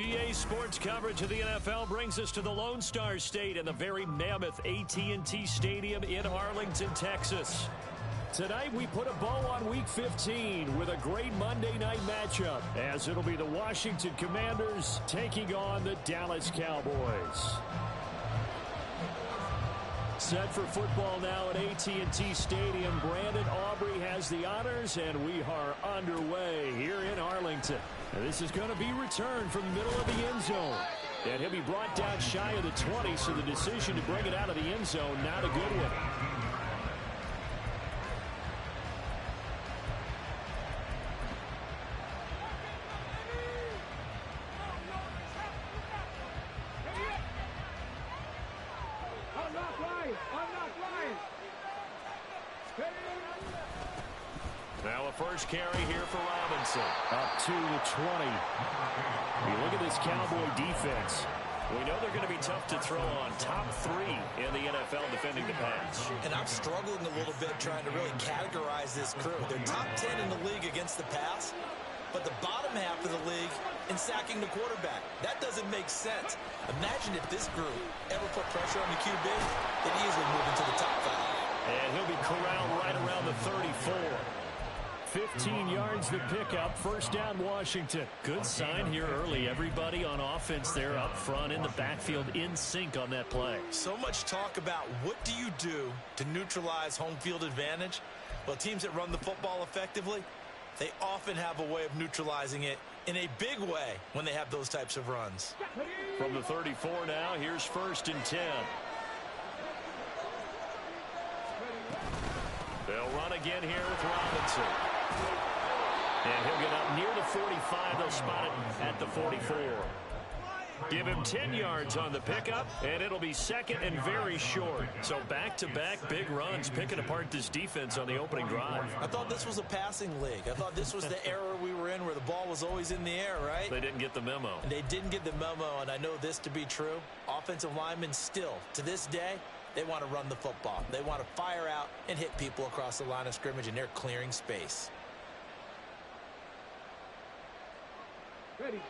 EA Sports coverage of the NFL brings us to the Lone Star State and the very mammoth AT&T Stadium in Arlington, Texas. Tonight we put a bow on Week 15 with a great Monday night matchup, as it'll be the Washington Commanders taking on the Dallas Cowboys. Set for football now at AT&T Stadium. Brandon Aubrey has the honors, and we are underway here in Arlington. And this is going to be returned from the middle of the end zone. And he'll be brought down shy of the 20, so the decision to bring it out of the end zone, not a good one. Now a first carry here for Robinson. Up to the 20. You look at this Cowboy defense. We know they're going to be tough to throw on. Top 3 in the NFL defending the pass. And I'm struggling a little bit trying to really categorize this crew. They're top 10 in the league against the pass, but the bottom half of the league in sacking the quarterback. That doesn't make sense. Imagine if this group ever put pressure on the QB, they'd easily move into the top 5. And he'll be corralled right around the 34. 15 yards the pickup. First down, Washington. Good sign here early. Everybody on offense there up front in the backfield in sync on that play. So much talk about what do you do to neutralize home field advantage? Well, teams that run the football effectively, they often have a way of neutralizing it in a big way when they have those types of runs. From the 34 now, here's 1st and 10. They'll run again here with Robinson. And he'll get up near the 45. They'll spot it at the 44. Give him 10 yards on the pickup, and it'll be second and very short. So back-to-back big runs, picking apart this defense on the opening drive. I thought this was a passing league. I thought this was the era we were in where the ball was always in the air, right? They didn't get the memo. And they didn't get the memo, and I know this to be true. Offensive linemen still, to this day, they want to run the football. They want to fire out and hit people across the line of scrimmage, and they're clearing space.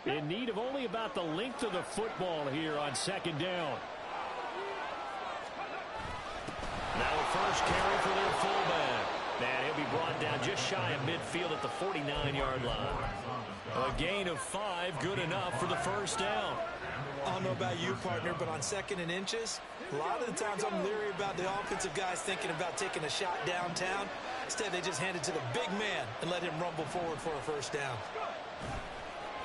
In need of only about the length of the football here on 2nd down. Now a first carry for their fullback. And he'll be brought down just shy of midfield at the 49-yard line. A gain of 5, good enough for the first down. I don't know about you, partner, but on 2nd and inches, a lot of the times I'm leery about the offensive guys thinking about taking a shot downtown. Instead, they just hand it to the big man and let him rumble forward for a first down.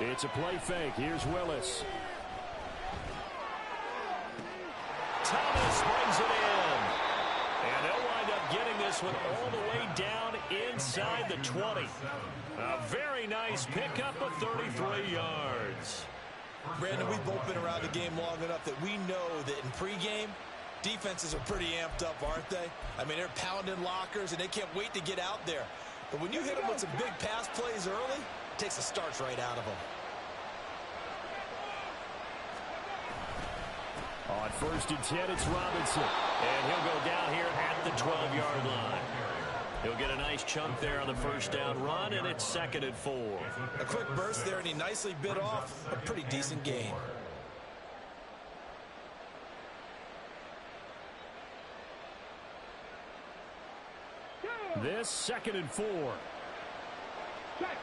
It's a play fake. Here's Willis. Thomas brings it in. And they'll wind up getting this one all the way down inside the 20. A very nice pickup of 33 yards. Brandon, we've both been around the game long enough that we know that in pregame, defenses are pretty amped up, aren't they? I mean, they're pounding lockers, and they can't wait to get out there. But when you hit them with some big pass plays early, it takes the starch right out of them. On 1st and 10, it's Robinson. And he'll go down here at the 12-yard line. He'll get a nice chunk there on the first down run, and it's 2nd and 4. A quick burst there, and he nicely bit off a pretty decent gain. This 2nd and 4. Check.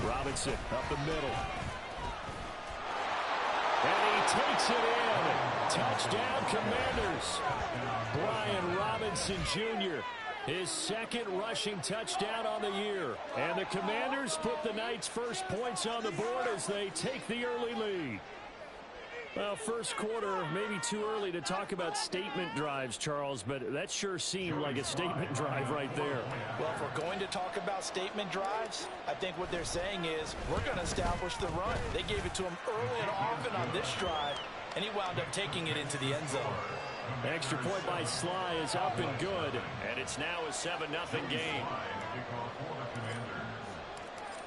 Robinson up the middle. And he takes it in. Touchdown, Commanders. Brian Robinson Jr., his 2nd rushing touchdown on the year. And the Commanders put the night's first points on the board as they take the early lead. Well, first quarter, maybe too early to talk about statement drives, Charles, but that sure seemed like a statement drive right there. Well, if we're going to talk about statement drives, I think what they're saying is we're going to establish the run. They gave it to him early and often on this drive, and he wound up taking it into the end zone. Extra point by Sly is up and good, and it's now a 7-0 game.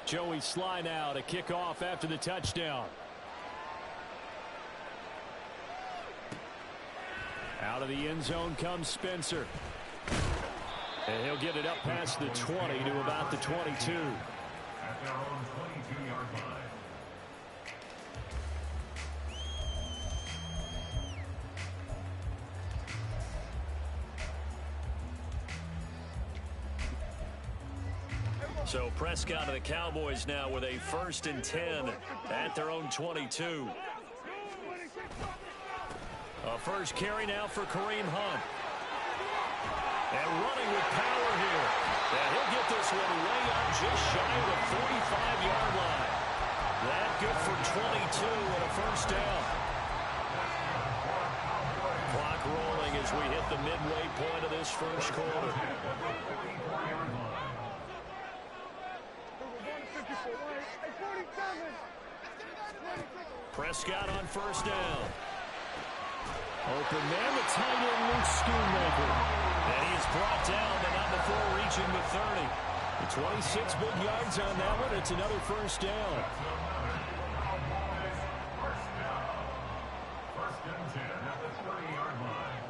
Joey Sly now to kick off after the touchdown. Out of the end zone comes Spencer. And he'll get it up past the 20 to about the 22. At their own 22-yard line. So Prescott of the Cowboys now with a 1st and 10 at their own 22. A first carry now for Kareem Hunt. And running with power here. And he'll get this one way up just shy of the 45-yard line. That good for 22 and a first down. Clock rolling as we hit the midway point of this first quarter. Prescott on first down. Open man, the tight end, Luke Schoonmaker. And he is brought down, but not before reaching the 30. The 26 big yards on that one. It's another first down. First and 10 at the 30-yard line.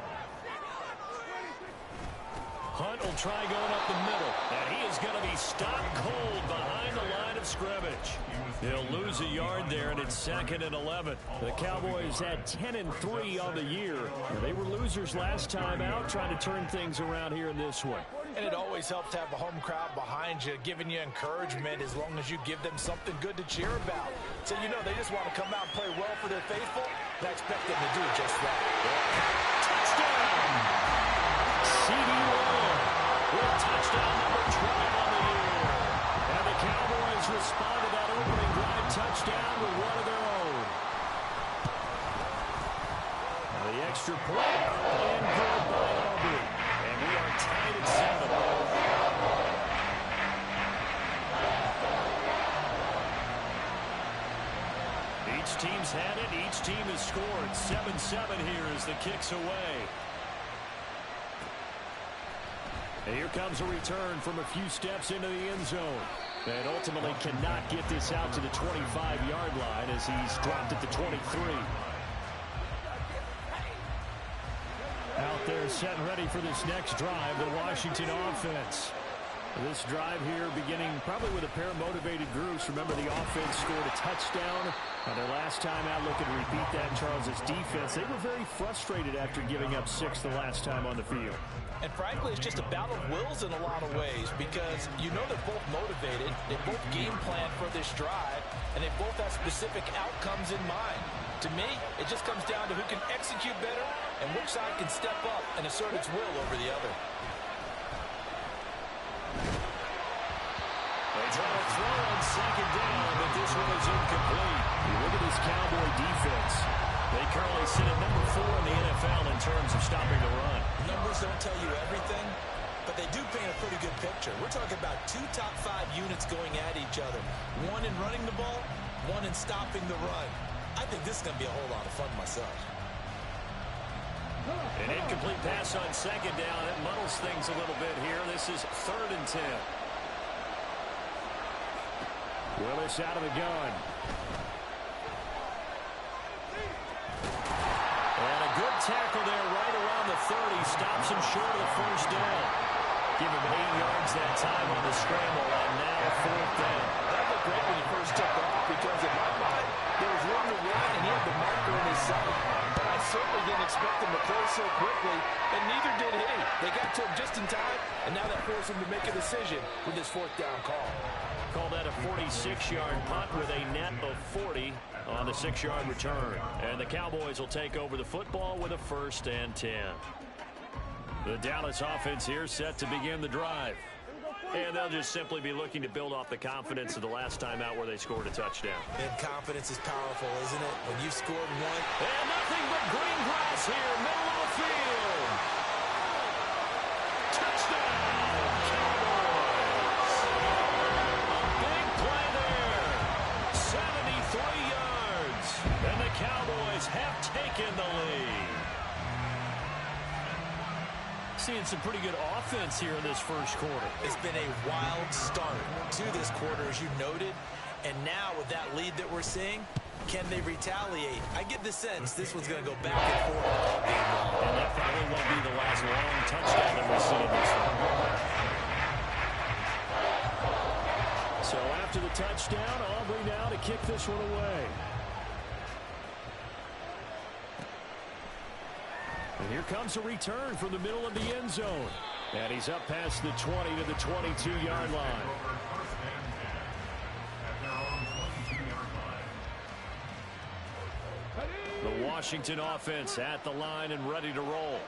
Hunt will try going up the middle. And he is going to be stopped cold behind the line of scrimmage. He'll lose a yard there, and it's 2nd and 11. The Cowboys had 10 and 3 on the year. They were losers last time out, trying to turn things around here in this one. And it always helps to have a home crowd behind you, giving you encouragement as long as you give them something good to cheer about. So you know they just want to come out and play well for their faithful, and I expect them to do just that. Touchdown! C.D. Lamb with touchdown number 12 on the year. And the Cowboys respond to that opening drive touchdown with one of their own. The extra point, and good by Aubrey. And we are tied at 7. Each team's had it. Each team has scored. 7-7 here as the kick's away. And here comes a return from a few steps into the end zone. And ultimately cannot get this out to the 25-yard line as he's dropped at the 23. Out there set and ready for this next drive, the Washington offense. This drive here beginning probably with a pair of motivated groups. Remember, the offense scored a touchdown. And their last time out, looking to repeat that, Charles' defense. They were very frustrated after giving up 6 the last time on the field. And frankly, it's just a battle of wills in a lot of ways because you know they're both motivated, they both game plan for this drive, and they both have specific outcomes in mind. To me, it just comes down to who can execute better and which side can step up and assert its will over the other. They try to throw on second down, but this one is incomplete. You look at this Cowboy defense. They currently sit at number 4 in the NFL in terms of stopping the run. Numbers don't tell you everything, but they do paint a pretty good picture. We're talking about 2 top 5 units going at each other. One in running the ball, one in stopping the run. I think this is going to be a whole lot of fun myself. An incomplete pass on second down. It muddles things a little bit here. This is 3rd and 10. Willis out of the gun. And a good tackle there right around the 30. Stops him short of the first down. Give him 8 yards that time on the scramble, and now 4th down. That looked great when he first took off because in my mind, there was room to run and he had the marker in his sight. But I certainly didn't expect him to close so quickly, and neither did he. They got to him just in time, and now that forced him to make a decision with this 4th down call. Call that a 46-yard punt with a net of 40 on the 6-yard return. And the Cowboys will take over the football with a 1st and 10. The Dallas offense here set to begin the drive. And they'll just simply be looking to build off the confidence of the last time out where they scored a touchdown. And confidence is powerful, isn't it? When you've scored one. And nothing but green grass here, middle of the field. Touchdown, Cowboys. A big play there. 73 yards. And the Cowboys have taken the lead. Seeing some pretty good offense here in this first quarter. It's been a wild start to this quarter, as you noted. And now with that lead that we're seeing, Can they retaliate? I get the sense this one's going to go back and forth all game long. And that probably won't be the last long touchdown that we see in this one. So after the touchdown, Aubrey now to kick this one away. And here comes a return from the middle of the end zone. And he's up past the 20 to the 22-yard line. The Washington offense at the line and ready to roll.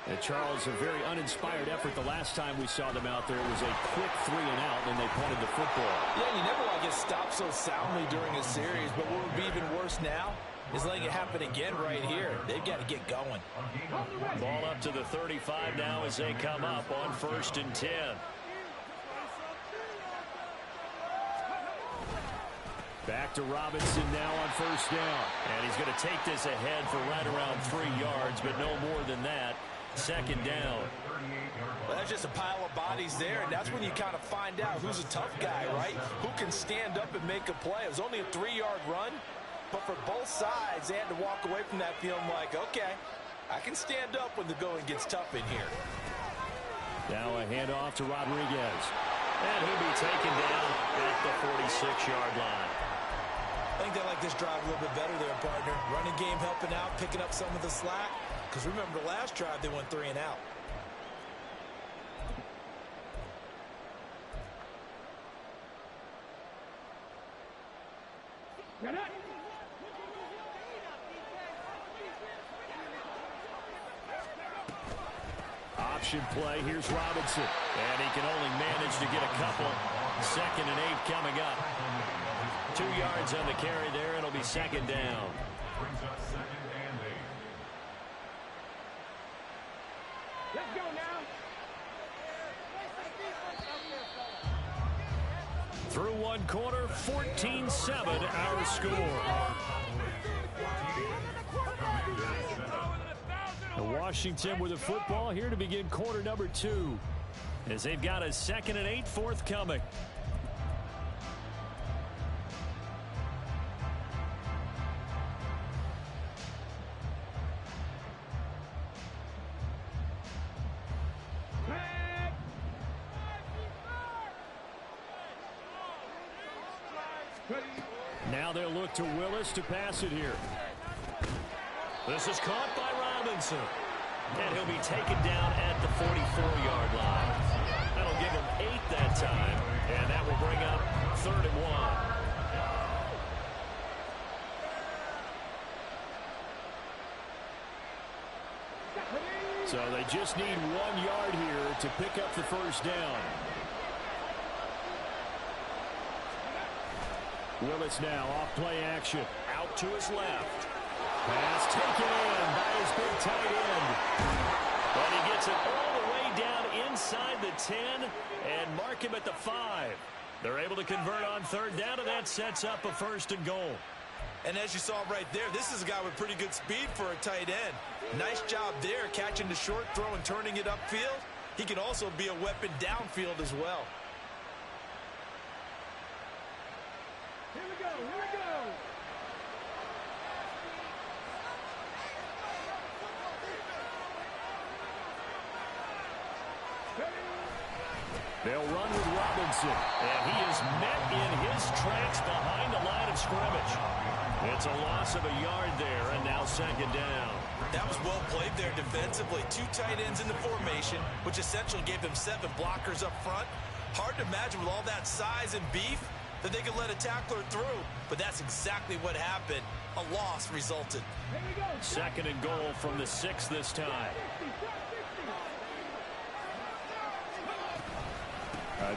And Charles, a very uninspired effort the last time we saw them out there. It was a quick 3 and out, and they punted the football. Yeah, you never want to get stopped so soundly during a series, but what would be even worse now is letting it happen again right here. They've got to get going. Ball up to the 35 now as they come up on 1st and 10. Back to Robinson now on 1st down. And he's going to take this ahead for right around 3 yards, but no more than that. 2nd down. Well, that's just a pile of bodies there, and that's when you kind of find out who's a tough guy, right? Who can stand up and make a play. It was only a 3-yard run, but for both sides, they had to walk away from that feeling like, okay, I can stand up when the going gets tough in here. Now a handoff to Rodriguez. And he'll be taken down at the 46-yard line. I think they like this drive a little bit better there, partner. Running game helping out, picking up some of the slack. Because remember, the last drive, they went 3 and out. Option play. Here's Robinson. And he can only manage to get a couple. 2nd and 8 coming up. 2 yards on the carry there. It'll be 2nd down. Brings up 2nd and 8. Let's go now. Through 1 quarter, 14-7 our score. Washington with the football here to begin quarter number 2, as they've got a 2nd and 8 forthcoming. Now they'll look to Willis to pass it here. This is caught by Robinson. And he'll be taken down at the 44-yard line. That'll give him 8 that time. And that will bring up 3rd and 1. So they just need 1 yard here to pick up the 1st down. Willis now off play action. Out to his left. Pass taken in by his big tight end. But he gets it all the way down inside the 10 and mark him at the 5. They're able to convert on 3rd down, and that sets up a 1st and goal. And as you saw right there, this is a guy with pretty good speed for a tight end. Nice job there catching the short throw and turning it upfield. He can also be a weapon downfield as well. Here we go, here we go. They'll run with Robinson, and he is met in his tracks behind the line of scrimmage. It's a loss of a yard there, and now 2nd down. That was well played there defensively. 2 tight ends in the formation, which essentially gave them 7 blockers up front. Hard to imagine with all that size and beef that they could let a tackler through, but that's exactly what happened. A loss resulted. 2nd and goal from the 6 this time.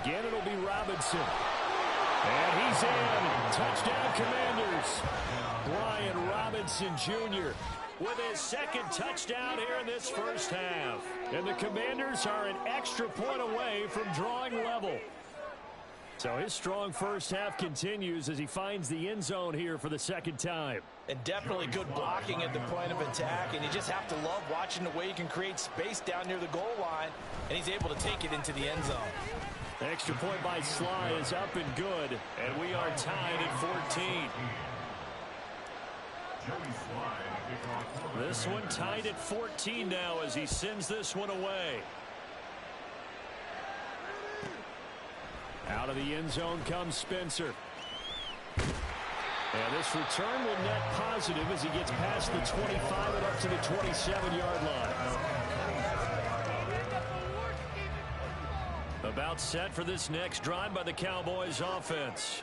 Again, it'll be Robinson. And he's in. Touchdown, Commanders. Brian Robinson Jr. with his 2nd touchdown here in this 1st half. And the Commanders are an extra point away from drawing level. So his strong 1st half continues as he finds the end zone here for the 2nd time. And definitely good blocking at the point of attack, and you just have to love watching the way he can create space down near the goal line, and he's able to take it into the end zone. Extra point by Sly is up and good, and we are tied at 14. This one tied at 14 now as he sends this one away. Out of the end zone comes Spencer. And this return will net positive as he gets past the 25 and up to the 27-yard line. About set for this next drive by the Cowboys offense.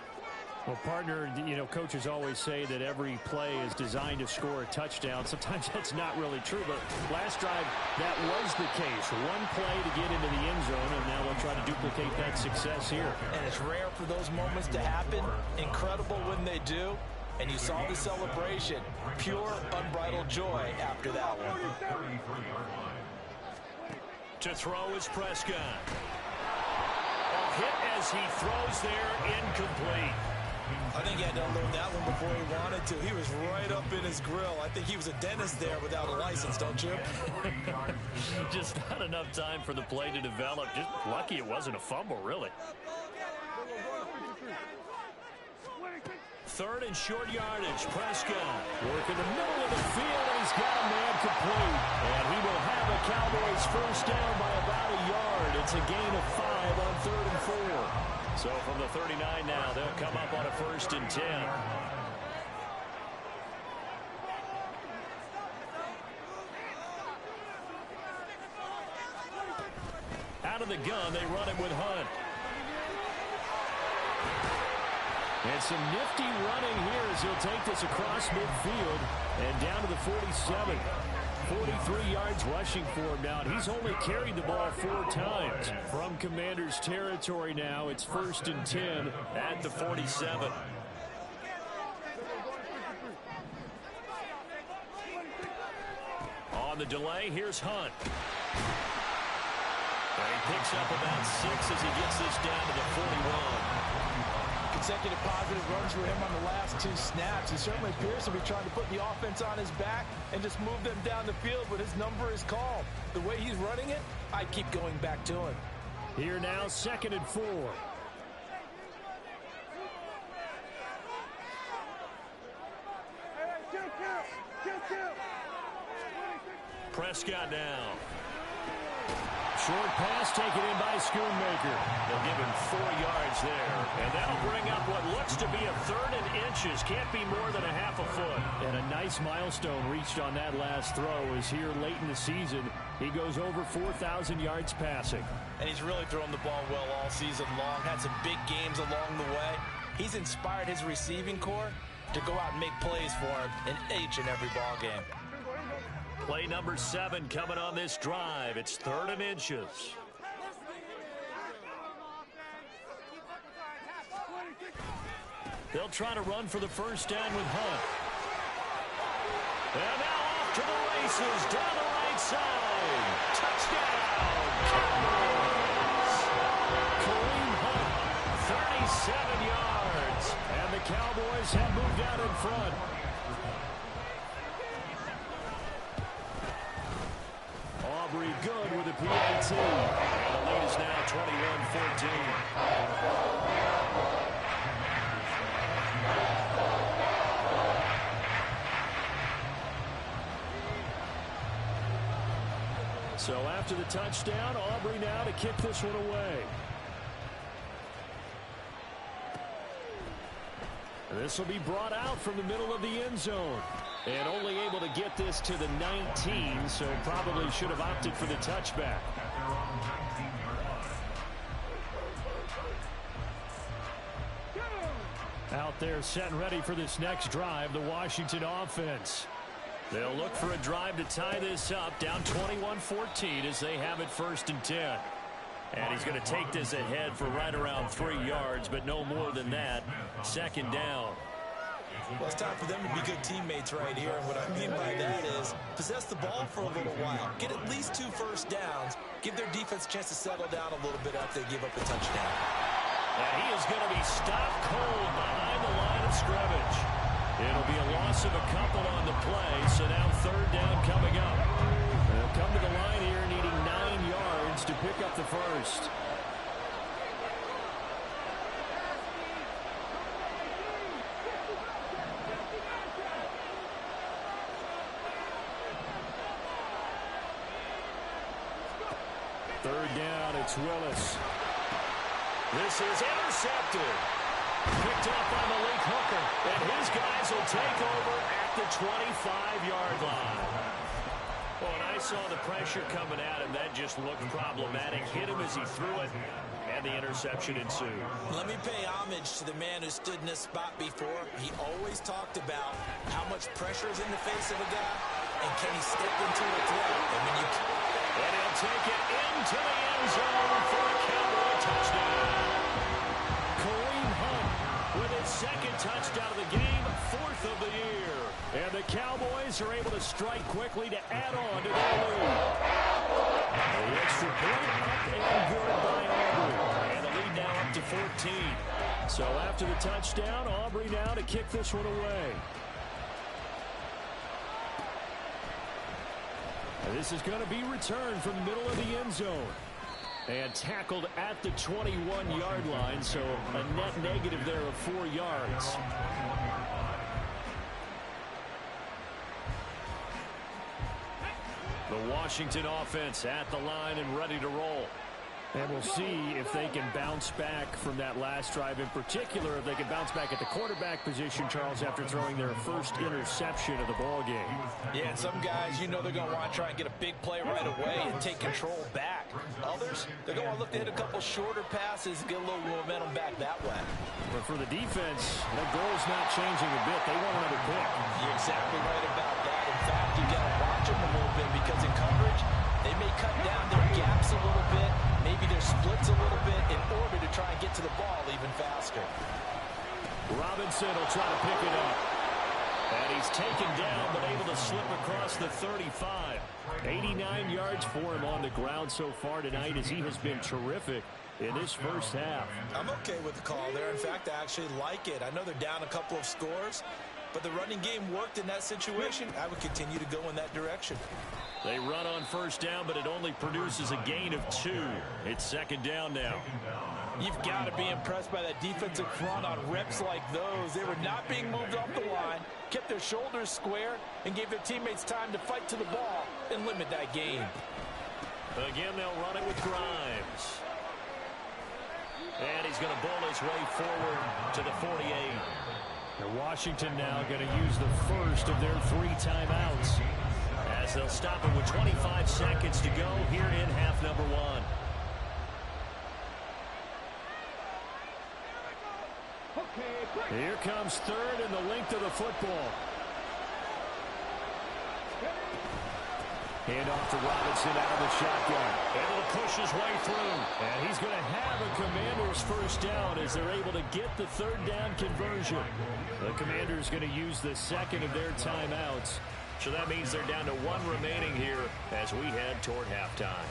Well, partner, you know, coaches always say that every play is designed to score a touchdown. Sometimes that's not really true, but last drive, that was the case. One play to get into the end zone, and now they'll try to duplicate that success here. And it's rare for those moments to happen. Incredible when they do. And you saw the celebration. Pure, unbridled joy after that one. To throw is Prescott. A hit as he throws there, incomplete. I think he had to unload that one before he wanted to. He was right up in his grill. I think he was a dentist there without a license, don't you? Just not enough time for the play to develop. Just lucky it wasn't a fumble, really. Third and short yardage. Prescott working the middle of the field, and he's got a man complete. And he will have a Cowboys first down by about a yard. It's a gain of 5 on 3rd and 4. So from the 39 now, they'll come up on a 1st and 10. Out of the gun, they run it with Hunt. And some nifty running here as he'll take this across midfield and down to the 47. 43 yards rushing for him now. And he's only carried the ball 4 times. From Commanders territory now, it's 1st and 10 at the 47. On the delay, here's Hunt. And he picks up about 6 as he gets this down to the 41. Consecutive positive runs for him on the last 2 snaps. He certainly appears to be trying to put the offense on his back and just move them down the field when his number is called. The way he's running it, I'd keep going back to him. Here now, 2nd and 4. Prescott now. Short pass taken in by Schoonmaker. They'll give him 4 yards there. And that'll bring up what looks to be a 3rd and inches. Can't be more than a half a foot. And a nice milestone reached on that last throw is here late in the season. He goes over 4,000 yards passing. And he's really thrown the ball well all season long. Had some big games along the way. He's inspired his receiving corps to go out and make plays for him in each and every ball game. Play number 7 coming on this drive. It's 3rd and inches. They'll try to run for the first down with Hunt. And now off to the races down the right side. Touchdown, Cowboys! Kareem Hunt, 37 yards. And the Cowboys have moved out in front. Aubrey good with a PAT. And the lead is now 21-14. So after the touchdown, Aubrey now to kick this one away. This will be brought out from the middle of the end zone. And only able to get this to the 19, so probably should have opted for the touchback. Out there set and ready for this next drive, the Washington offense. They'll look for a drive to tie this up, down 21-14 as they have it 1st and 10. And he's going to take this ahead for right around 3 yards, but no more than that. 2nd down. Well, it's time for them to be good teammates right here. And what I mean by that is possess the ball for a little while. Get at least 2 first downs. Give their defense a chance to settle down a little bit after they give up a touchdown. And he is going to be stopped cold behind the line of scrimmage. It'll be a loss of a couple on the play, so now 3rd down coming up. They'll come to the line here needing 9 yards to pick up the first. Third down, it's Willis. This is intercepted. Picked up by Malik Hooker. And his guys will take over at the 25-yard line. Well, and I saw the pressure coming at him. That just looked problematic. Hit him as he threw it, and the interception ensued. Let me pay homage to the man who stood in this spot before. He always talked about how much pressure is in the face of a guy, and can he step into a throw? And he'll take it into the end zone for a Cowboy touchdown. Kareem Hunt with his second touchdown of the game, 4th of the year. And the Cowboys are able to strike quickly to add on to their lead. The extra point up and good by Aubrey. And the lead now up to 14. So after the touchdown, Aubrey now to kick this one away. And this is going to be returned from the middle of the end zone. And tackled at the 21-yard line, so a net negative there of 4 yards. The Washington offense at the line and ready to roll. And we'll see if they can bounce back from that last drive, in particular if they can bounce back at the quarterback position, Charles, after throwing their first interception of the ball game. Yeah, and some guys, you know they're going to want to try and get a big play right away and take control back. Others, they're going to look to hit a couple shorter passes and get a little momentum back that way. But for the defense, the goal's not changing a bit. They want another pick. You're exactly right about that. In fact, you got to watch them a little bit because in coverage, they may cut down their gaps a little bit, maybe their splits a little bit in order to try and get to the ball even faster. Robinson will try to pick it up. And he's taken down, but able to slip across the 35. 89 yards for him on the ground so far tonight, as he has been terrific in this first half. I'm okay with the call there. In fact, I actually like it. I know they're down a couple of scores, but the running game worked in that situation. I would continue to go in that direction. They run on first down, but it only produces a gain of 2. It's second down now. You've got to be impressed by that defensive front on reps like those. They were not being moved off the line, kept their shoulders square, and gave their teammates time to fight to the ball and limit that gain. Again, they'll run it with Grimes. And he's going to bull his way forward to the 48. And Washington now going to use the first of their 3 timeouts, as they'll stop it with 25 seconds to go here in half number 1. Here comes third and the length of the football. Hand off to Robinson out of the shotgun. Able to push his way through. And he's going to have a Commanders first down as they're able to get the third down conversion. The Commanders going to use the second of their timeouts. So that means they're down to 1 remaining here as we head toward halftime.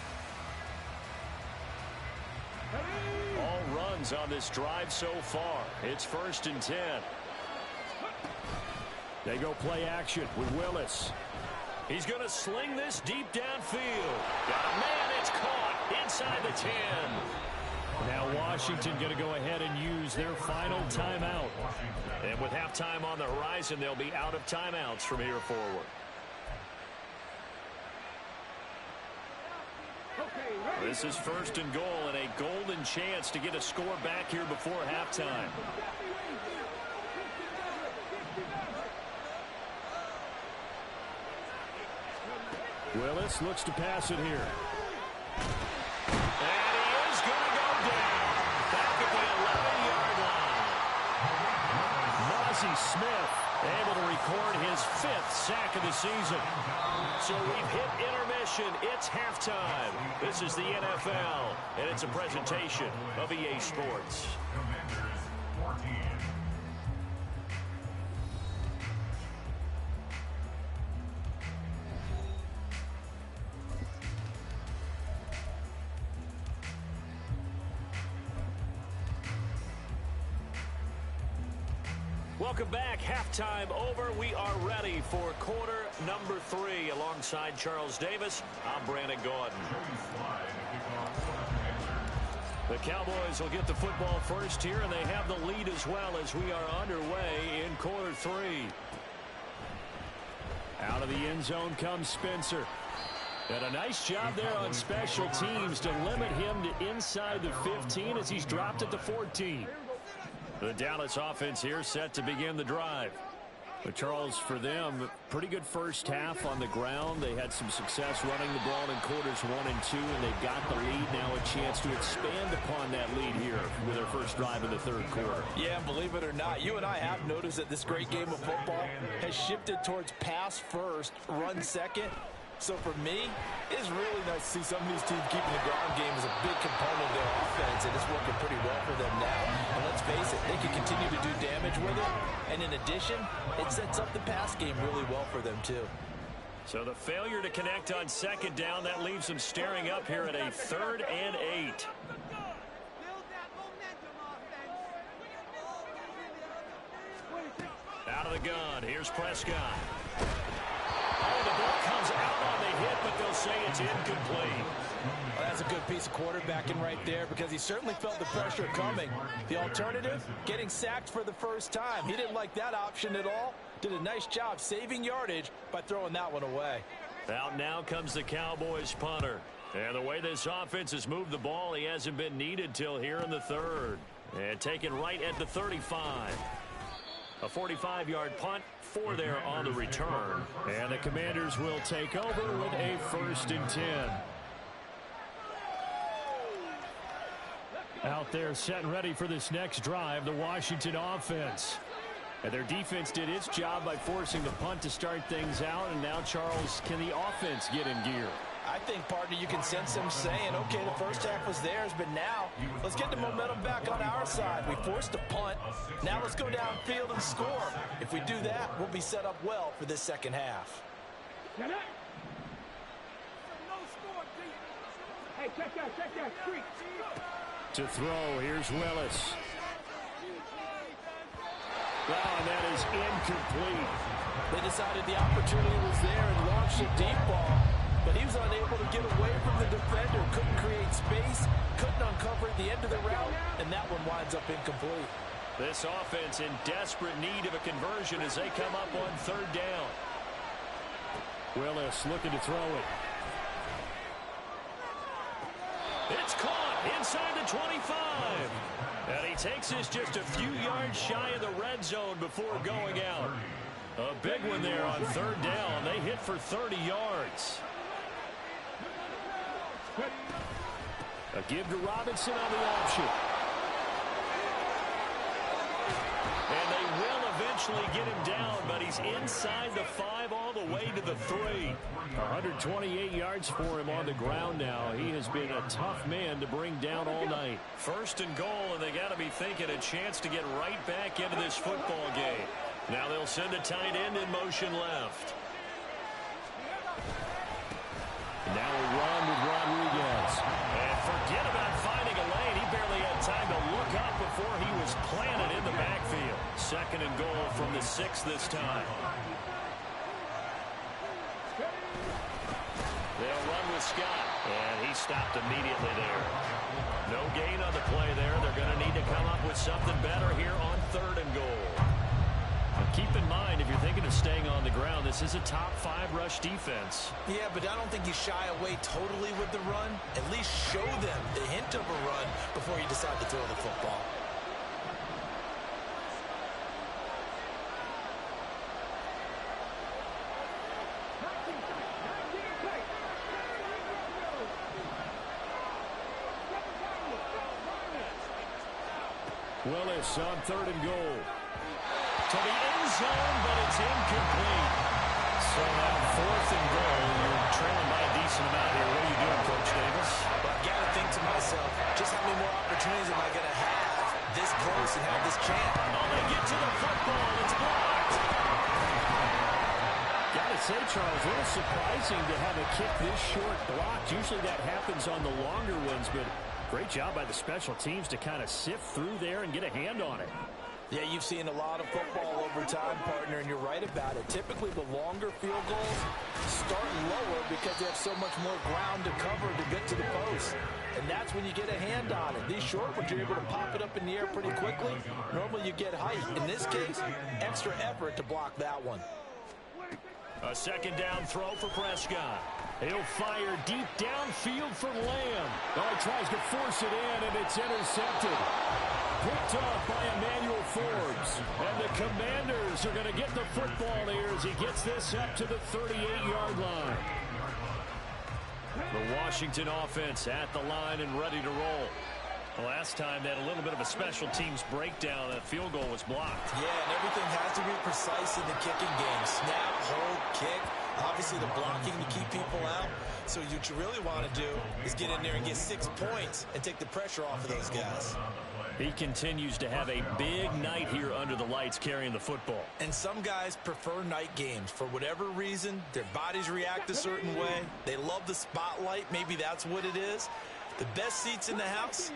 All runs on this drive so far. It's 1st and 10. They go play action with Willis. He's going to sling this deep downfield. Got a man, it's caught inside the 10. Now Washington going to go ahead and use their final timeout. And with halftime on the horizon, they'll be out of timeouts from here forward. This is 1st and goal and a golden chance to get a score back here before halftime. Willis looks to pass it here. And he is going to go down. Back at the 11-yard line. Mozzie Smith able to record his 5th sack of the season. So we've hit intermission. It's halftime. This is the NFL, and it's a presentation of EA Sports. Welcome back. Halftime over. We are ready for quarter number 3. Alongside Charles Davis, I'm Brandon Gordon. The Cowboys will get the football first here, and they have the lead as well as we are underway in quarter 3. Out of the end zone comes Spencer. And a nice job there on special teams to limit him to inside the 15 as he's dropped at the 14. The Dallas offense here set to begin the drive. But Charles, for them, pretty good first half on the ground. They had some success running the ball in quarters 1 and 2, and they've got the lead. Now a chance to expand upon that lead here with their first drive in the third quarter. Yeah, and believe it or not, you and I have noticed that this great game of football has shifted towards pass first, run second. So for me, it's really nice to see some of these teams keeping the ground game as a big component of their offense, and it's working pretty well for them now. And let's face it, they can continue to do damage with it. And in addition, it sets up the pass game really well for them too. So the failure to connect on second down, that leaves them staring up here at a 3rd and 8. Out of the gun, here's Prescott. Oh, the ball comes out on the hit, but they'll say it's incomplete. Well, that's a good piece of quarterbacking right there because he certainly felt the pressure coming. The alternative, getting sacked for the first time. He didn't like that option at all. Did a nice job saving yardage by throwing that one away. Out now comes the Cowboys punter. And the way this offense has moved the ball, he hasn't been needed till here in the 3rd. And taken right at the 35. A 45-yard punt, 4 there on the return. And the Commanders will take over with a 1st and 10. Out there set and ready for this next drive, the Washington offense. And their defense did its job by forcing the punt to start things out. And now, Charles, can the offense get in gear? I think, partner, you can sense them saying, okay, the first half was theirs, but now let's get the momentum back on our side. We forced a punt. Now let's go downfield and score. If we do that, we'll be set up well for this second half. Hey, check that streak. To throw, here's Willis. Wow, and that is incomplete. They decided the opportunity was there and launched a deep ball. But he was unable to get away from the defender, couldn't create space, couldn't uncover at the end of the route, and that one winds up incomplete. This offense in desperate need of a conversion as they come up on 3rd down. Willis looking to throw it. It's caught inside the 25. And he takes this just a few yards shy of the red zone before going out. A big one there on 3rd down. They hit for 30 yards. A give to Robinson on the option. And they will eventually get him down, but he's inside the 5 all the way to the 3. 128 yards for him on the ground now. He has been a tough man to bring down all night. 1st and goal, and they got to be thinking a chance to get right back into this football game. Now they'll send a tight end in motion left. Now a run with Rodriguez. And forget about finding a lane. He barely had time to look up before he was planted in the backfield. 2nd and goal from the 6 this time. They'll run with Scott. And he stopped immediately there. No gain on the play there. They're going to need to come up with something better here on 3rd and goal. Keep in mind, if you're thinking of staying on the ground, this is a top 5 rush defense. Yeah, but I don't think you shy away totally with the run. At least show them the hint of a run before you decide to throw the football. Willis on 3rd and goal. To the end zone, but it's incomplete. So now 4th and goal. You're trailing by a decent amount here. What are you doing, Coach Davis? Well, I've got to think to myself, just how many more opportunities am I going to have this close and have this chance? Oh, they get to the football. It's blocked. Got to say, Charles, a little surprising to have a kick this short blocked. Usually that happens on the longer ones, but great job by the special teams to kind of sift through there and get a hand on it. Yeah, you've seen a lot of football over time, partner, and you're right about it. Typically, the longer field goals start lower because they have so much more ground to cover to get to the post. And that's when you get a hand on it. These short ones, you're able to pop it up in the air pretty quickly. Normally, you get height. In this case, extra effort to block that one. A 2nd down throw for Prescott. He'll fire deep downfield for Lamb. Oh, he tries to force it in, and it's intercepted. Picked off by Emmanuel Forbes. And the Commanders are going to get the football here as he gets this up to the 38-yard line. The Washington offense at the line and ready to roll. Last time they had a little bit of a special teams breakdown. That field goal was blocked. Yeah, and everything has to be precise in the kicking game. Snap, hold, kick. Obviously, the blocking to keep people out. So what you really want to do is get in there and get 6 points and take the pressure off of those guys. He continues to have a big night here under the lights carrying the football. And some guys prefer night games. For whatever reason, their bodies react a certain way. They love the spotlight. Maybe that's what it is. The best seats in the house,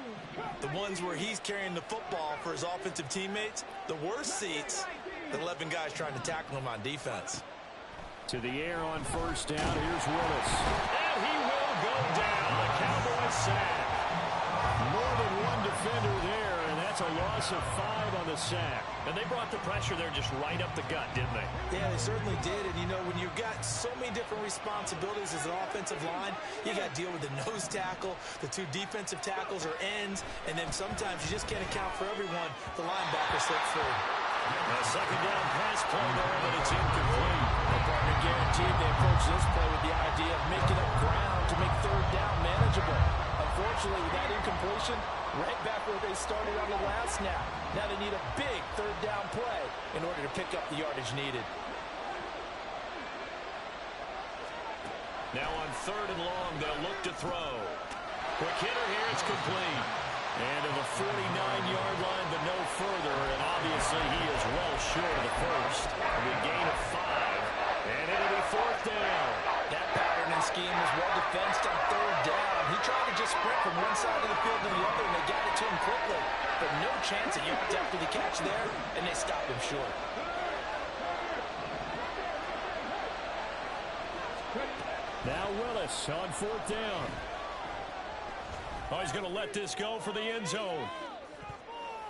the ones where he's carrying the football for his offensive teammates. The worst seats, the 11 guys trying to tackle him on defense. To the air on first down. Here's Willis. And he will go down. The Cowboys sack. More than one defender there, and that's a loss of 5 on the sack. And they brought the pressure there just right up the gut, didn't they? Yeah, they certainly did. And, you know, when you've got so many different responsibilities as an offensive line, you got to deal with the nose tackle, the 2 defensive tackles or ends, and then sometimes you just can't account for everyone. The linebacker slips through. A second down pass play there, but it's incomplete. The partner guaranteed they approach this play with the idea of making up ground to make third down manageable. Unfortunately, with that incompletion, right back where they started on the last snap. Now they need a big third down play in order to pick up the yardage needed. Now on 3rd and long, they'll look to throw. Quick hitter here, it's complete. And to the 49-yard line, but no further. And obviously he is well short of the first. The gain of 5. And it'll be 4th down. That pattern and scheme was well defensed on 3rd down. He tried to just sprint from one side of the field to the other, and they got it to him quickly. But no chance at yards after the catch there, and they stopped him short. Now Willis on 4th down. Oh, he's going to let this go for the end zone.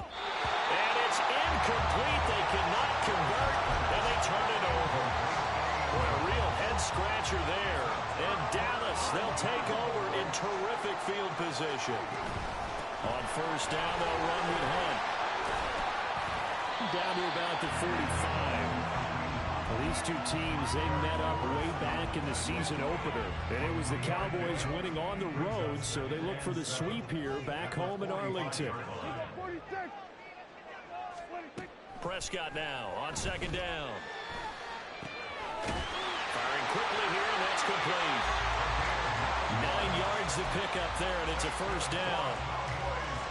And it's incomplete. They cannot convert, and they turn it over. What a real head-scratcher there. And Dallas, they'll take over in terrific field position. On 1st down, they'll run with Hunt. Down to about the 45. Well, these 2 teams, they met up way back in the season opener. And it was the Cowboys winning on the road, so they look for the sweep here back home in Arlington. Prescott now on 2nd down. Firing quickly here, and that's complete. 9 yards to pick up there, and it's a 1st down.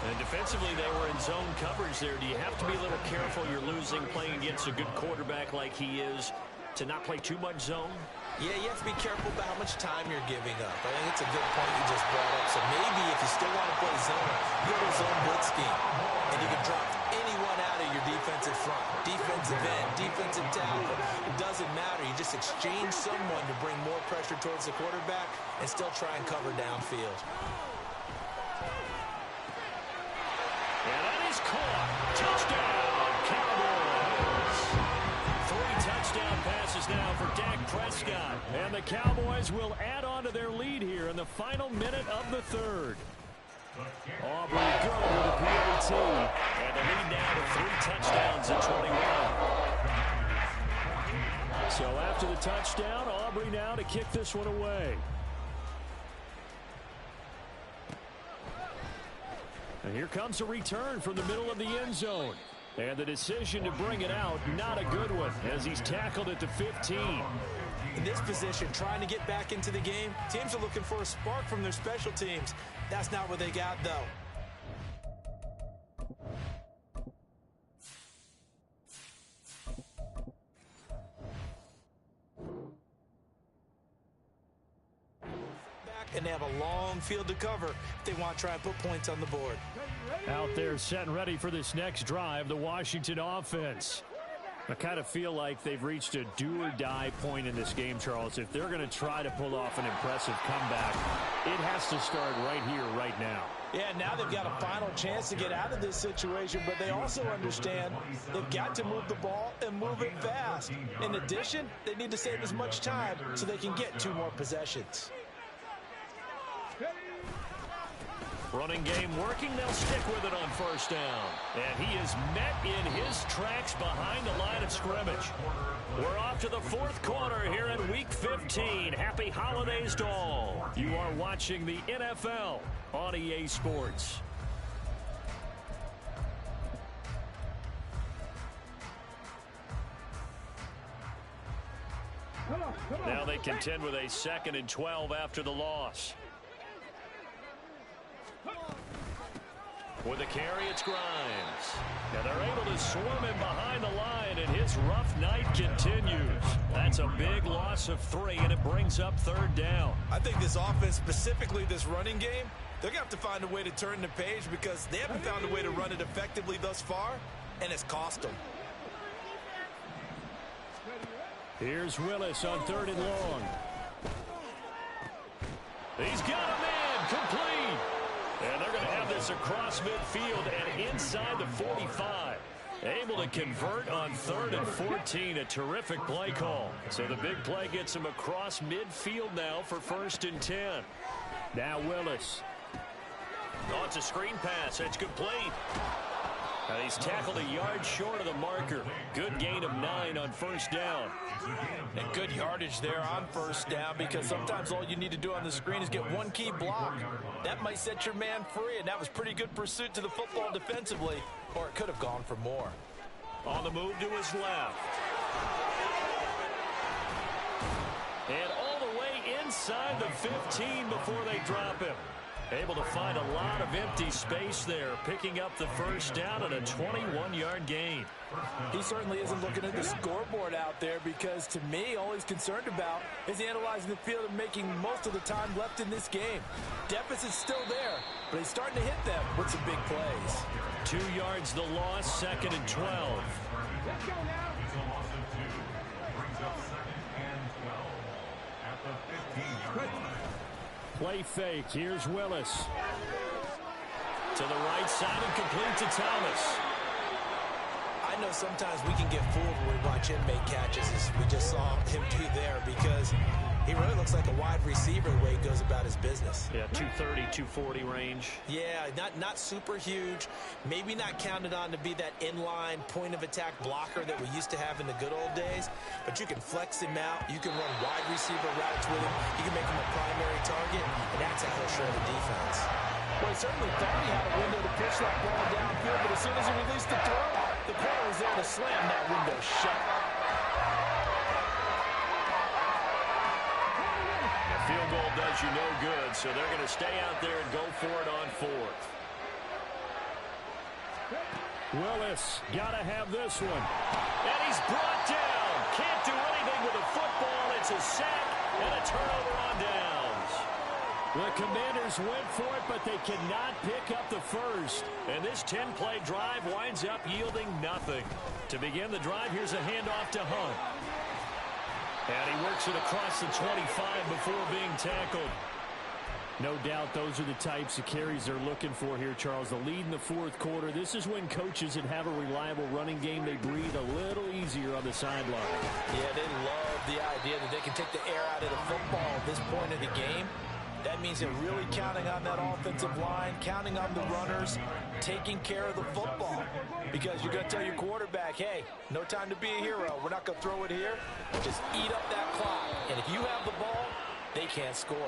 And defensively, they were in zone coverage there. Do you have to be a little careful? You're losing, playing against a good quarterback like he is, to not play too much zone? Yeah, you have to be careful about how much time you're giving up. I think it's a good point you just brought up. So maybe if you still want to play zone, you go zone blitz scheme. And you can drop anyone out of your defensive front. Defensive end, defensive tackle. It doesn't matter. You just exchange someone to bring more pressure towards the quarterback and still try and cover downfield. And that is caught. Touchdown, Cowboys. 3 touchdown passes now for Dak Prescott. And the Cowboys will add on to their lead here in the final minute of the 3rd. Aubrey go with the PAT. And the lead now to 3 touchdowns at 21. So after the touchdown, Aubrey now to kick this one away. And here comes a return from the middle of the end zone. And the decision to bring it out, not a good one, as he's tackled at the 15. In this position, trying to get back into the game, teams are looking for a spark from their special teams. That's not what they got, though. And they have a long field to cover if they want to try and put points on the board. Out there set and ready for this next drive, the Washington offense. I kind of feel like they've reached a do-or-die point in this game, Charles. If they're going to try to pull off an impressive comeback, it has to start right here, right now. Yeah, now they've got a final chance to get out of this situation, but they also understand they've got to move the ball and move it fast. In addition, they need to save as much time so they can get 2 more possessions. Running game working. They'll stick with it on first down. And he is met in his tracks behind the line of scrimmage. We're off to the 4th quarter here in Week 15. Happy holidays to all. You are watching the NFL on EA Sports. Now they contend with a 2nd and 12 after the loss. With the carry, it's Grimes. Now they're able to swarm him behind the line, and his rough night continues. That's a big loss of 3, and it brings up 3rd down. I think this offense, specifically this running game, they're going to have to find a way to turn the page because they haven't found a way to run it effectively thus far, and it's cost them. Here's Willis on 3rd and long. He's got a man complete. And they're going to have this across midfield and inside the 45. Able to convert on 3rd and 14. A terrific play call. So the big play gets him across midfield now for 1st and 10. Now Willis. Oh, it's a screen pass. It's complete. And he's tackled a yard short of the marker. Good gain of 9 on 1st down. And good yardage there on 1st down because sometimes all you need to do on the screen is get 1 key block. That might set your man free, and that was pretty good pursuit to the football defensively, or it could have gone for more. On the move to his left. And all the way inside the 15 before they drop him. Able to find a lot of empty space there, picking up the 1st down and a 21-yard gain. He certainly isn't looking at the scoreboard out there because, to me, all he's concerned about is analyzing the field and making most of the time left in this game. Deficit's still there, but he's starting to hit them with some big plays. 2 yards the loss, 2nd and 12. Let's go now. It's a loss of 2. Brings up 2nd and 12 at the 15-yard line. Play fake. Here's Willis. To the right side and complete to Thomas. I know sometimes we can get fooled when we watch him make catches, as we just saw him do there, because he really looks like a wide receiver the way he goes about his business. Yeah, 230, 240 range. Yeah, not super huge. Maybe not counted on to be that inline point-of-attack blocker that we used to have in the good old days. But you can flex him out. You can run wide receiver routes with him. You can make him a primary target, and that's how he'll show the defense. Well, he certainly thought he had a window to pitch that ball downfield, but as soon as he released the throw, the corner was there to slam that window shut. Field goal does you no good, so they're going to stay out there and go for it on 4th. Willis, got to have this one. And he's brought down. Can't do anything with the football. It's a sack and a turnover on downs. The Commanders went for it, but they cannot pick up the 1st. And this 10-play drive winds up yielding nothing. To begin the drive, here's a handoff to Hunt. And he works it across the 25 before being tackled. No doubt those are the types of carries they're looking for here, Charles. The lead in the 4th quarter. This is when coaches that have a reliable running game, they breathe a little easier on the sideline. Yeah, they love the idea that they can take the air out of the football at this point of the game. That means they're really counting on that offensive line, counting on the runners, taking care of the football. Because you're going to tell your quarterback, hey, no time to be a hero. We're not going to throw it here. Just eat up that clock. And if you have the ball, they can't score.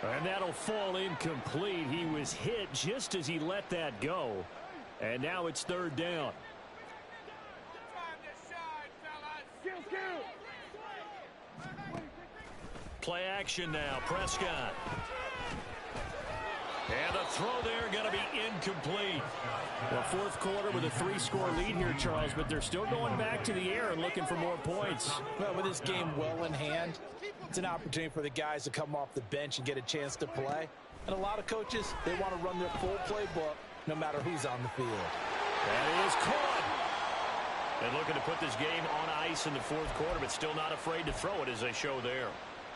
And that'll fall incomplete. He was hit just as he let that go. And now it's 3rd down. Play action now. Prescott. And the throw there going to be incomplete. Well, 4th quarter with a 3-score lead here, Charles, but they're still going back to the air and looking for more points. Well, with this game well in hand, it's an opportunity for the guys to come off the bench and get a chance to play. And a lot of coaches, they want to run their full playbook no matter who's on the field. That is caught. And looking to put this game on ice in the fourth quarter, but still not afraid to throw it as they show there.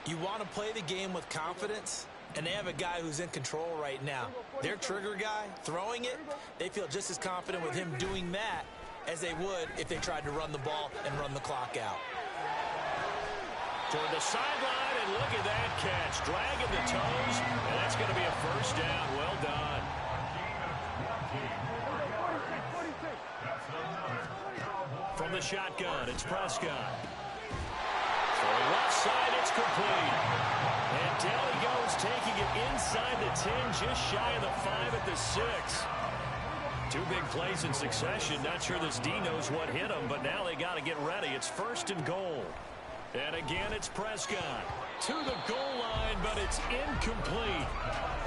You want to play the game with confidence, and they have a guy who's in control right now. Their trigger guy, throwing it, they feel just as confident with him doing that as they would if they tried to run the ball and run the clock out. Toward the sideline, and look at that catch. Dragging the toes, and that's going to be a first down. Well done. From the shotgun, it's Prescott. For the left side, it's complete. And down he goes, taking it inside the 10, just shy of the 5 at the 6. Two big plays in succession. Not sure this D knows what hit him, but now they got to get ready. It's first and goal. And again, it's Prescott to the goal line, but it's incomplete.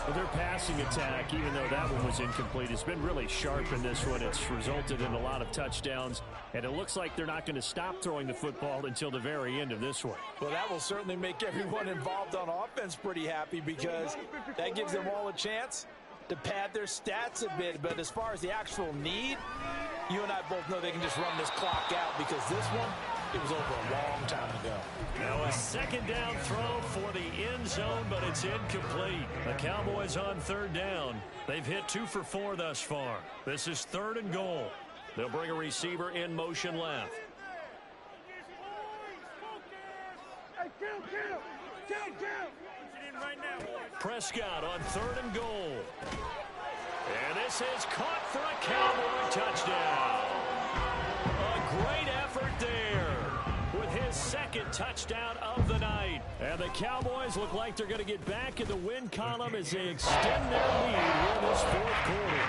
Well, their passing attack, even though that one was incomplete, has been really sharp in this one. It's resulted in a lot of touchdowns, and it looks like they're not going to stop throwing the football until the very end of this one. Well, that will certainly make everyone involved on offense pretty happy, because that gives them all a chance to pad their stats a bit. But as far as the actual need, you and I both know they can just run this clock out, because this one, it was over a long time ago. Now a second down throw for the end zone, but it's incomplete. The Cowboys on third down. They've hit 2 for 4 thus far. This is third and goal. They'll bring a receiver in motion left. Prescott on third and goal. And this is caught for a Cowboy touchdown. A great effort there with his second touchdown of the night. And the Cowboys look like they're going to get back in the win column as they extend their lead here in this fourth quarter.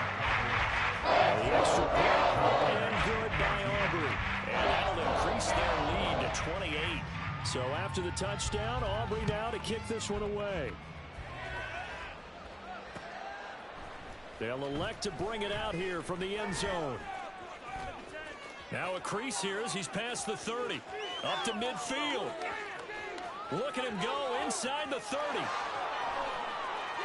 The extra point and good by Aubrey. And that'll increase their lead to 28. So after the touchdown, Aubrey now to kick this one away. They'll elect to bring it out here from the end zone. Now a crease here as he's past the 30. Up to midfield. Look at him go inside the 30.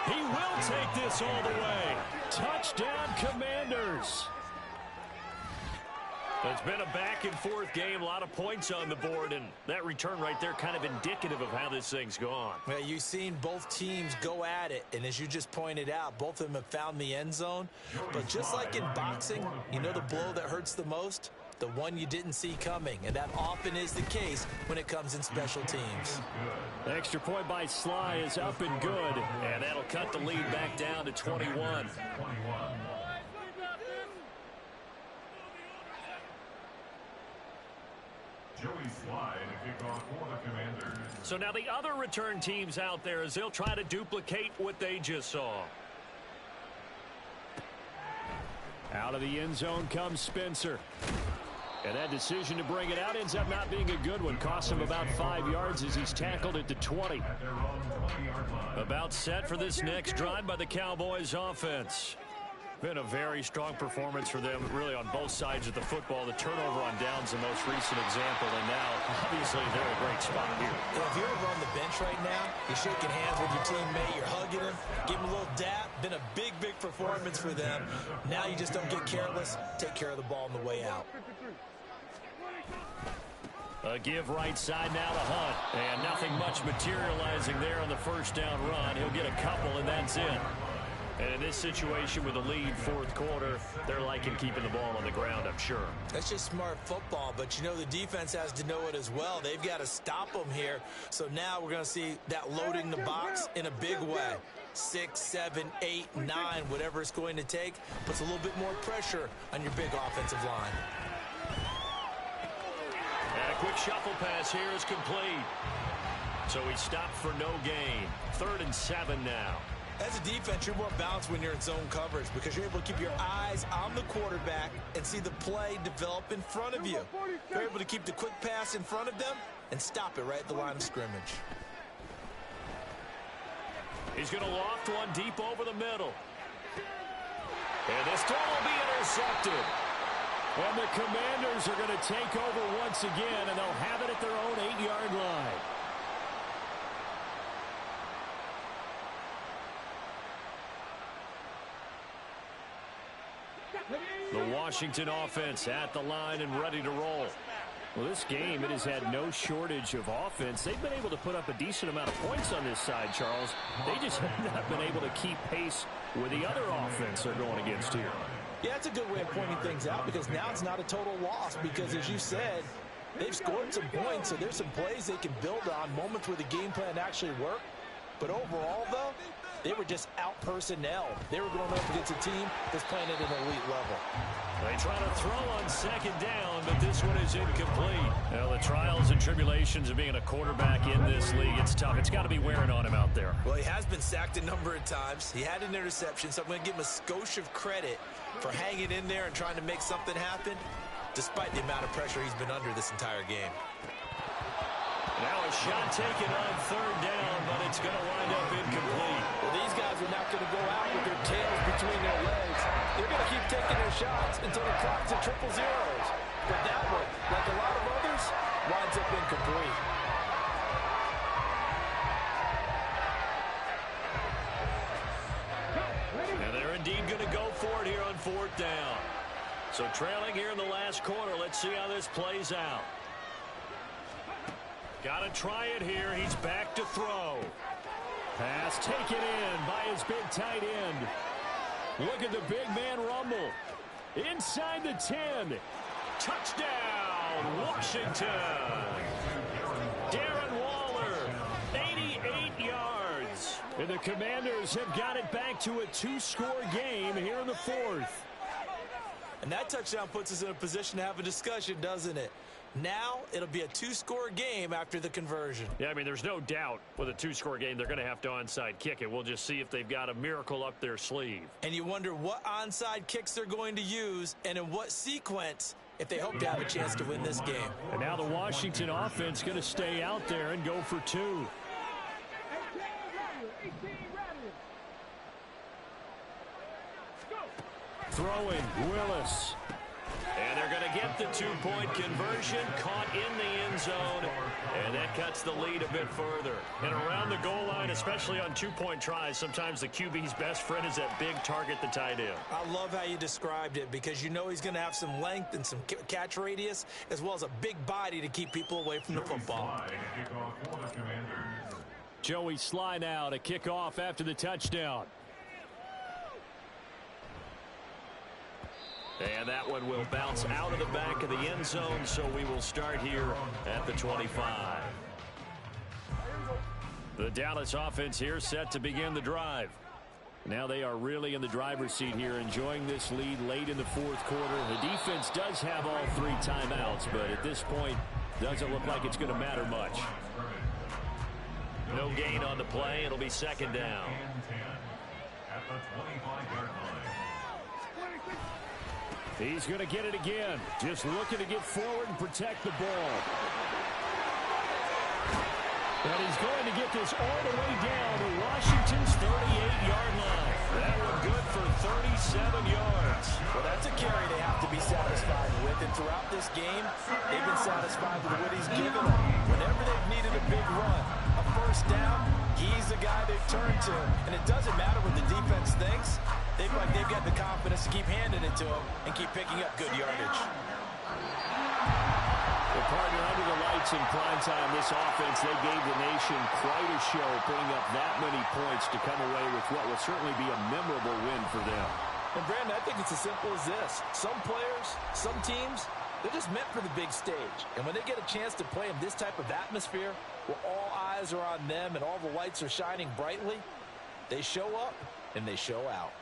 He will take this all the way. Touchdown, Commanders. It's been a back-and-forth game, a lot of points on the board, and that return right there kind of indicative of how this thing's gone. Well, you've seen both teams go at it, and as you just pointed out, both of them have found the end zone. But just like in boxing, you know the blow that hurts the most? The one you didn't see coming, and that often is the case when it comes in special teams. The extra point by Sly is up and good, and that'll cut the lead back down to 21. Joey Sly to kick off for the Commanders. So now the other return teams out there as they'll try to duplicate what they just saw. Out of the end zone comes Spencer. And that decision to bring it out ends up not being a good one. Cost him about 5 yards as he's tackled it to 20. About set for this next drive by the Cowboys offense. Been a very strong performance for them, really, on both sides of the football. The turnover on downs, the most recent example, and now, obviously, they're in a great spot here. If you're over on the bench right now, you're shaking hands with your teammate, you're hugging him, give him a little dap. Been a big, big performance for them. Now you just don't get careless. Take care of the ball on the way out. A give right side now to Hunt. And nothing much materializing there on the first down run. He'll get a couple, and that's it. And in this situation with the lead fourth quarter, they're liking keeping the ball on the ground, I'm sure. That's just smart football, but you know the defense has to know it as well. They've got to stop them here. So now we're going to see that loading the box in a big way. 6, 7, 8, 9, whatever it's going to take, puts a little bit more pressure on your big offensive line. And a quick shuffle pass here is complete. So he stopped for no gain. 3rd and 7 now. As a defense, you're more balanced when you're in zone coverage because you're able to keep your eyes on the quarterback and see the play develop in front of you. You're able to keep the quick pass in front of them and stop it right at the line of scrimmage. He's going to loft one deep over the middle. And this throw will be intercepted. And the Commanders are going to take over once again, and they'll have it at their own 8-yard line. The Washington offense at the line and ready to roll. Well, this game, it has had no shortage of offense. They've been able to put up a decent amount of points on this side, Charles. They just have not been able to keep pace with the other offense they're going against here. Yeah, it's a good way of pointing things out because now it's not a total loss because, as you said, they've scored some points, so there's some plays they can build on, moments where the game plan actually worked. But overall, though, they were just out-personnel. They were going up against a team that's playing at an elite level. They try to throw on second down, but this one is incomplete. Well, the trials and tribulations of being a quarterback in this league, it's tough. It's got to be wearing on him out there. Well, he has been sacked a number of times. He had an interception, so I'm going to give him a skosh of credit for hanging in there and trying to make something happen, despite the amount of pressure he's been under this entire game. Now a shot taken on third down, but it's going to wind up incomplete. Well, these guys are not going to go out with their tails between their legs. They're going to keep taking their shots until the clock's at triple zeros. But that one, like a lot of others, winds up incomplete. And they're indeed going to go for it here on fourth down. So trailing here in the last quarter, let's see how this plays out. Got to try it here. He's back to throw. Pass taken in by his big tight end. Look at the big man rumble. Inside the 10. Touchdown, Washington. Darren Waller, 88 yards. And the Commanders have got it back to a two-score game here in the fourth. And that touchdown puts us in a position to have a discussion, doesn't it? Now it'll be a two-score game after the conversion. Yeah, I mean, there's no doubt with a two-score game they're going to have to onside kick it. We'll just see if they've got a miracle up their sleeve. And you wonder what onside kicks they're going to use and in what sequence if they hope to have a chance to win this game. And now the Washington offense going to stay out there and go for two. Throwing, Willis. And they're going to get the two-point conversion, caught in the end zone, and that cuts the lead a bit further. And around the goal line, especially on two-point tries, sometimes the QB's best friend is that big target, the tight end. I love how you described it because you know he's going to have some length and some catch radius as well as a big body to keep people away from the football. Joey Sly now to kick off after the touchdown. And that one will bounce out of the back of the end zone, so we will start here at the 25. The Dallas offense here set to begin the drive. Now they are really in the driver's seat here, enjoying this lead late in the fourth quarter. The defense does have all three timeouts, but at this point, doesn't look like it's going to matter much. No gain on the play. It'll be second down. At the 25-yard line. He's going to get it again. Just looking to get forward and protect the ball. And he's going to get this all the way down to Washington's 38-yard line. That one good for 37 yards. Well, that's a carry they have to be satisfied with. And throughout this game, they've been satisfied with what he's given them. Whenever they've needed a big run, a first down, he's the guy they've turned to. And it doesn't matter what the defense thinks. They feel like they've got the confidence to keep handing it to him and keep picking up good yardage. Well, partner, under the lights in prime time, this offense, they gave the nation quite a show, putting up that many points to come away with what will certainly be a memorable win for them. And, Brandon, I think it's as simple as this. Some players, some teams, they're just meant for the big stage. And when they get a chance to play in this type of atmosphere where all eyes are on them and all the lights are shining brightly, they show up and they show out.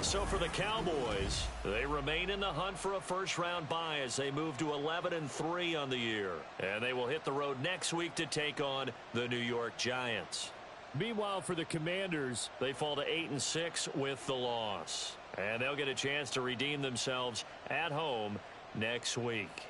So for the Cowboys, they remain in the hunt for a first-round bye as they move to 11-3 on the year. And they will hit the road next week to take on the New York Giants. Meanwhile, for the Commanders, they fall to 8-6 with the loss. And they'll get a chance to redeem themselves at home next week.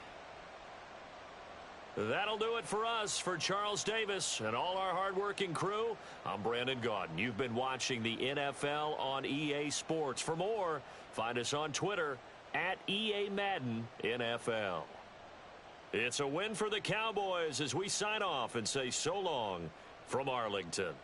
That'll do it for us. For Charles Davis and all our hardworking crew, I'm Brandon Gaudin. You've been watching the NFL on EA Sports. For more, find us on Twitter at EA Madden NFL. It's a win for the Cowboys as we sign off and say so long from Arlington.